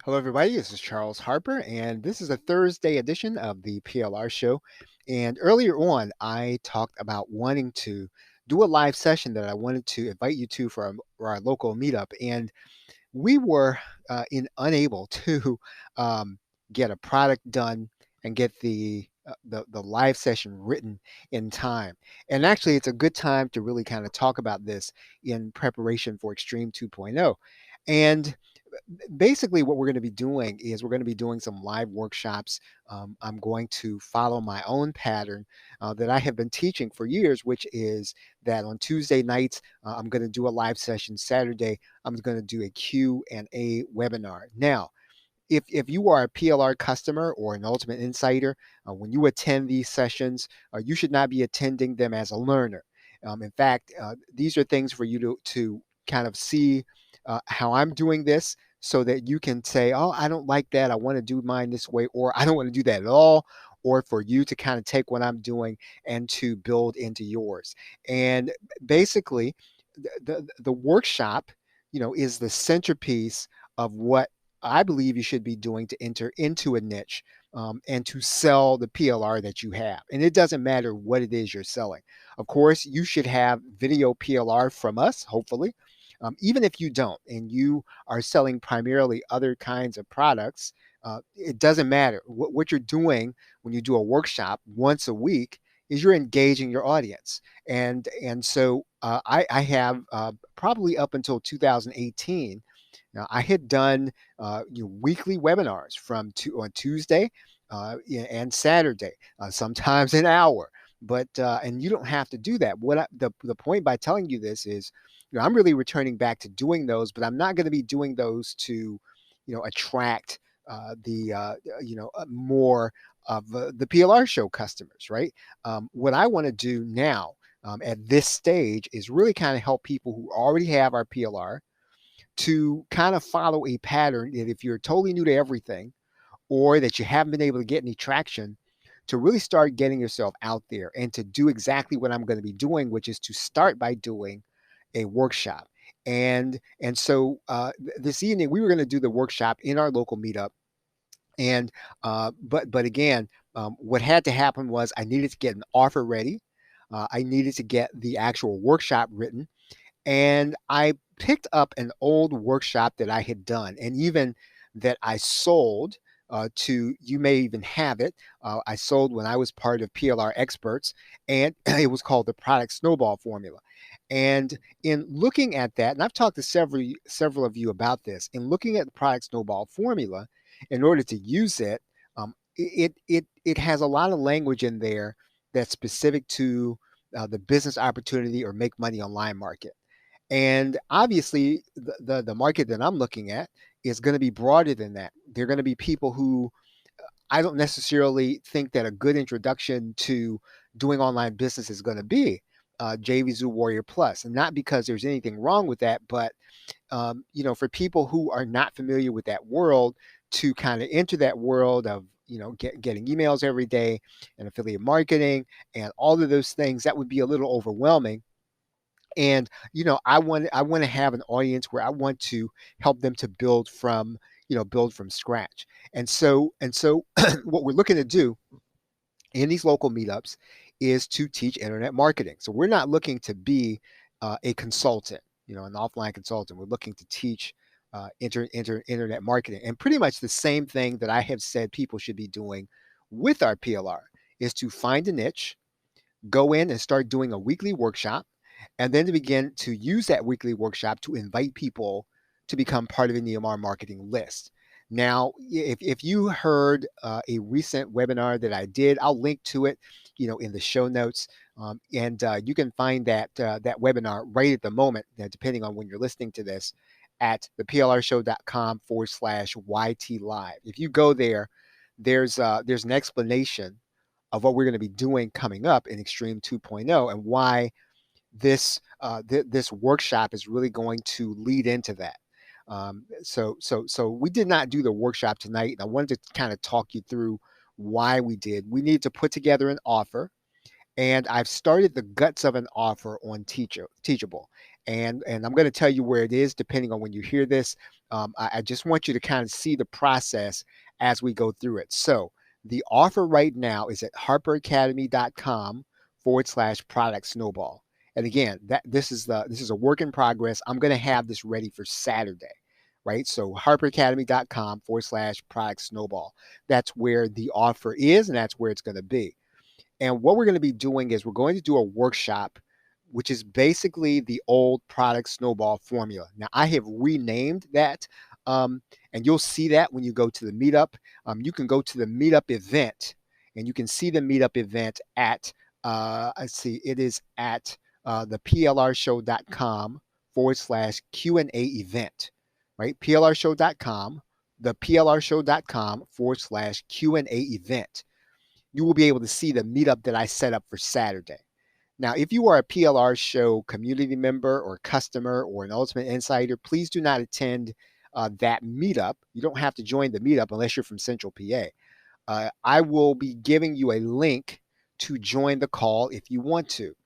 Hello, everybody. This is Charles Harper, and this is a Thursday edition of the PLR show. And earlier on, I talked about wanting to do a live session that I wanted to invite you to for our local meetup. And we were unable to get a product done and get the live session written in time. And actually, it's a good time to really kind of talk about this in preparation for Extreme 2.0. And basically what we're going to be doing is we're going to be doing some live workshops. I'm going to follow my own pattern that I have been teaching for years, which is that on Tuesday nights, I'm going to do a live session. Saturday, I'm going to do a Q&A webinar. Now, if you are a PLR customer or an Ultimate Insider, when you attend these sessions, you should not be attending them as a learner. In fact, these are things for you to kind of see how I'm doing this so that you can say, oh, I don't like that. I want to do mine this way, or I don't want to do that at all. Or for you to kind of take what I'm doing and to build into yours. And basically, the workshop, is the centerpiece of what I believe you should be doing to enter into a niche and to sell the PLR that you have. And it doesn't matter what it is you're selling. Of course, you should have video PLR from us, hopefully. Even if you don't and you are selling primarily other kinds of products, it doesn't matter. What you're doing when you do a workshop once a week is you're engaging your audience. And so I have probably up until 2018. Now, I had done weekly webinars on Tuesday and Saturday, sometimes an hour. But and you don't have to do that. The point by telling you this is, I'm really returning back to doing those, but I'm not going to be doing those to, attract more of the PLR show customers, right? What I want to do now at this stage is really kind of help people who already have our PLR to kind of follow a pattern that if you're totally new to everything or that you haven't been able to get any traction, to really start getting yourself out there and to do exactly what I'm going to be doing, which is to start by doing a workshop. And so this evening we were going to do the workshop in our local meetup. And but again, what had to happen was I needed to get an offer ready. I needed to get the actual workshop written, and I picked up an old workshop that I had done and even that I sold to, you may even have it. I sold when I was part of PLR Experts, and it was called the Product Snowball Formula. And in looking at that, and I've talked to several of you about this, in looking at the Product Snowball Formula, in order to use it, it has a lot of language in there that's specific to the business opportunity or make money online market. And obviously, the market that I'm looking at is going to be broader than that. They're going to be people who I don't necessarily think that a good introduction to doing online business is going to be JVZoo Warrior Plus. And not because there's anything wrong with that, but for people who are not familiar with that world, to kind of enter that world of getting emails every day and affiliate marketing and all of those things, that would be a little overwhelming. And I want to have an audience where I want to help them to build from scratch. And so what we're looking to do in these local meetups is to teach internet marketing. So we're not looking to be a consultant, an offline consultant. We're looking to teach internet marketing, and pretty much the same thing that I have said people should be doing with our PLR is to find a niche, go in and start doing a weekly workshop, and then to begin to use that weekly workshop to invite people to become part of the EMR marketing list. Now, if you heard a recent webinar that I did, I'll link to it, in the show notes, and you can find that webinar right at the moment, depending on when you're listening to this, at theplrshow.com/YT live. If you go there, there's an explanation of what we're going to be doing coming up in Extreme 2.0 and why this workshop is really going to lead into that. So we did not do the workshop tonight, and I wanted to kind of talk you through why we did. We needed to put together an offer, and I've started the guts of an offer on Teachable. and I'm going to tell you where it is depending on when you hear this. I just want you to kind of see the process as we go through it. So the offer right now is at harperacademy.com/product snowball. And again, this is a work in progress. I'm going to have this ready for Saturday, right? So harperacademy.com/product snowball. That's where the offer is, and that's where it's going to be. And what we're going to be doing is we're going to do a workshop, which is basically the old product snowball formula. Now, I have renamed that, and you'll see that when you go to the meetup. You can go to the meetup event, and you can see the meetup event at, let's see, it is at the plrshow.com/Q&A event, right? plrshow.com, the plrshow.com/Q&A event. You will be able to see the meetup that I set up for Saturday. Now, if you are a PLR Show community member or customer or an Ultimate Insider, please do not attend that meetup. You don't have to join the meetup unless you're from Central PA. I will be giving you a link to join the call if you want to.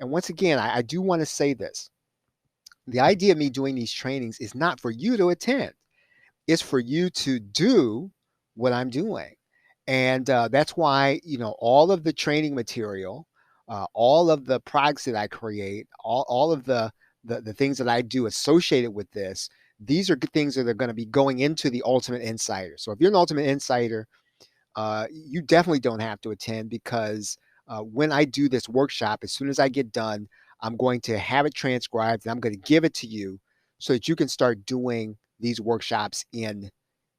And once again, I do want to say this. The idea of me doing these trainings is not for you to attend. It's for you to do what I'm doing. And that's why, all of the training material, all of the products that I create, all of the things that I do associated with this, these are things that are going to be going into the Ultimate Insider. So if you're an Ultimate Insider, you definitely don't have to attend because when I do this workshop, as soon as I get done, I'm going to have it transcribed and I'm going to give it to you so that you can start doing these workshops in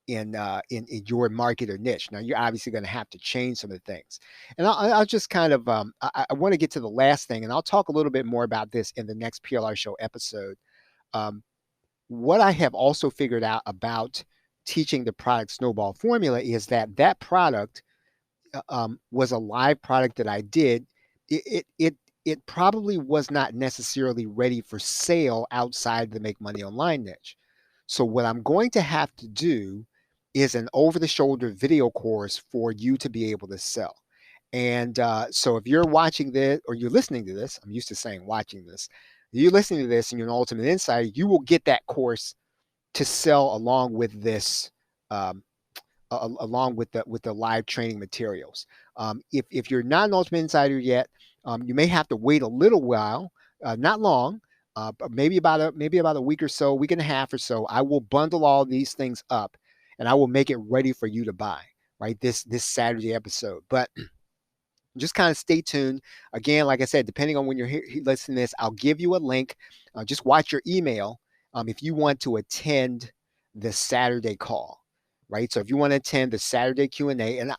your market or niche. Now, you're obviously going to have to change some of the things. And I'll just kind of, I want to get to the last thing, and I'll talk a little bit more about this in the next PLR Show episode. What I have also figured out about teaching the product snowball formula is that product was a live product that I did. It probably was not necessarily ready for sale outside the Make Money Online niche. So what I'm going to have to do is an over-the-shoulder video course for you to be able to sell. And so if you're watching this or you're listening to this, I'm used to saying watching this, you're listening to this and you're an Ultimate Insider, you will get that course to sell along with this, along with the live training materials. If you're not an Ultimate Insider yet, you may have to wait a little while, not long, but maybe about a week or so, week and a half or so. I will bundle all these things up, and I will make it ready for you to buy. Right, this Saturday episode, but just kind of stay tuned. Again, like I said, depending on when you're listening to this, I'll give you a link. Just watch your email if you want to attend the Saturday call. Right, so if you want to attend the Saturday Q&A, and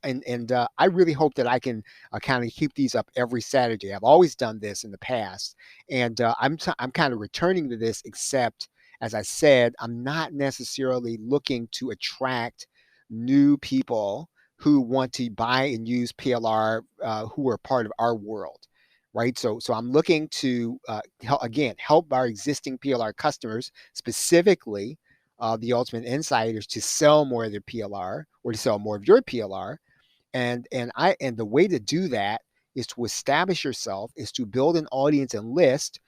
I really hope that I can kind of keep these up every Saturday. I've always done this in the past, and I'm kind of returning to this. Except, as I said, I'm not necessarily looking to attract new people who want to buy and use PLR, who are part of our world. Right, so I'm looking to help our existing PLR customers, specifically the Ultimate Insiders, to sell more of their PLR or to sell more of your PLR. And the way to do that is to establish yourself, is to build an audience and list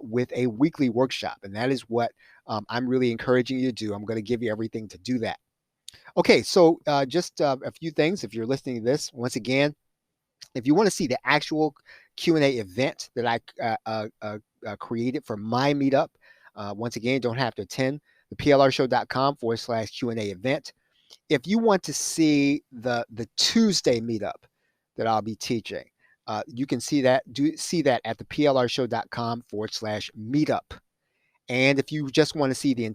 with a weekly workshop. And that is what I'm really encouraging you to do. I'm going to give you everything to do that. Okay, so just a few things. If you're listening to this, once again, if you want to see the actual Q&A event that I created for my meetup, once again, don't have to attend the plrshow.com/Q&A event. If you want to see the Tuesday meetup that I'll be teaching, you can see that at the plrshow.com/meetup. And if you just want to see the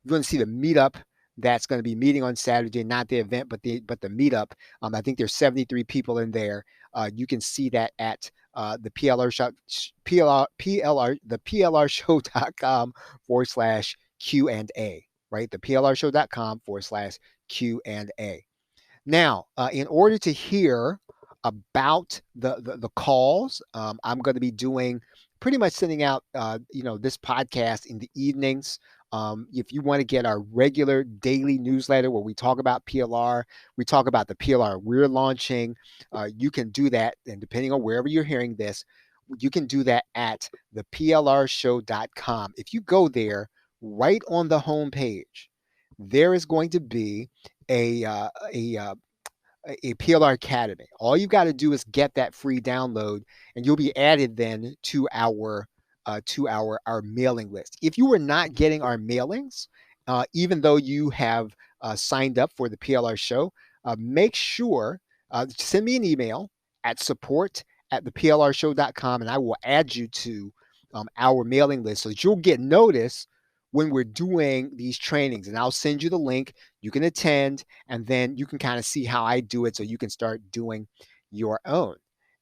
meetup that's going to be meeting on Saturday, not the event, but the meetup. I think there's 73 people in there. You can see that at the plrshow.com/Q&A, right? The plrshow.com/Q&A. Now, in order to hear about the calls, I'm going to be doing pretty much sending out this podcast in the evenings. If you want to get our regular daily newsletter where we talk about PLR, we talk about the PLR we're launching, you can do that. And depending on wherever you're hearing this, you can do that at the plrshow.com. If you go there, right on the home page, there is going to be a uh, a uh, a PLR Academy. All you got to do is get that free download, and you'll be added then to our mailing list. If you were not getting our mailings, even though you have signed up for the PLR show, make sure send me an email at support@theplrshow.com, and I will add you to our mailing list so that you'll get notice when we're doing these trainings. And I'll send you the link. You can attend, and then you can kind of see how I do it so you can start doing your own.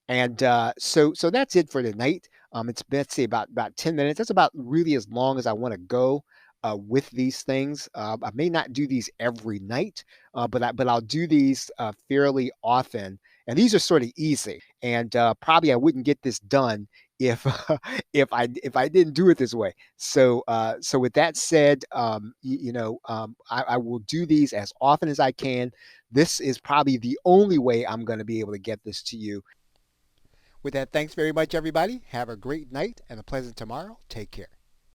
And so that's it for tonight. It's been, let's say, about 10 minutes. That's about really as long as I want to go with these things. I may not do these every night, but I'll do these fairly often. And these are sort of easy. And probably I wouldn't get this done if if I didn't do it this way. So with that said, I will do these as often as I can. This is probably the only way I'm going to be able to get this to you. With that, thanks very much, everybody. Have a great night and a pleasant tomorrow. Take care.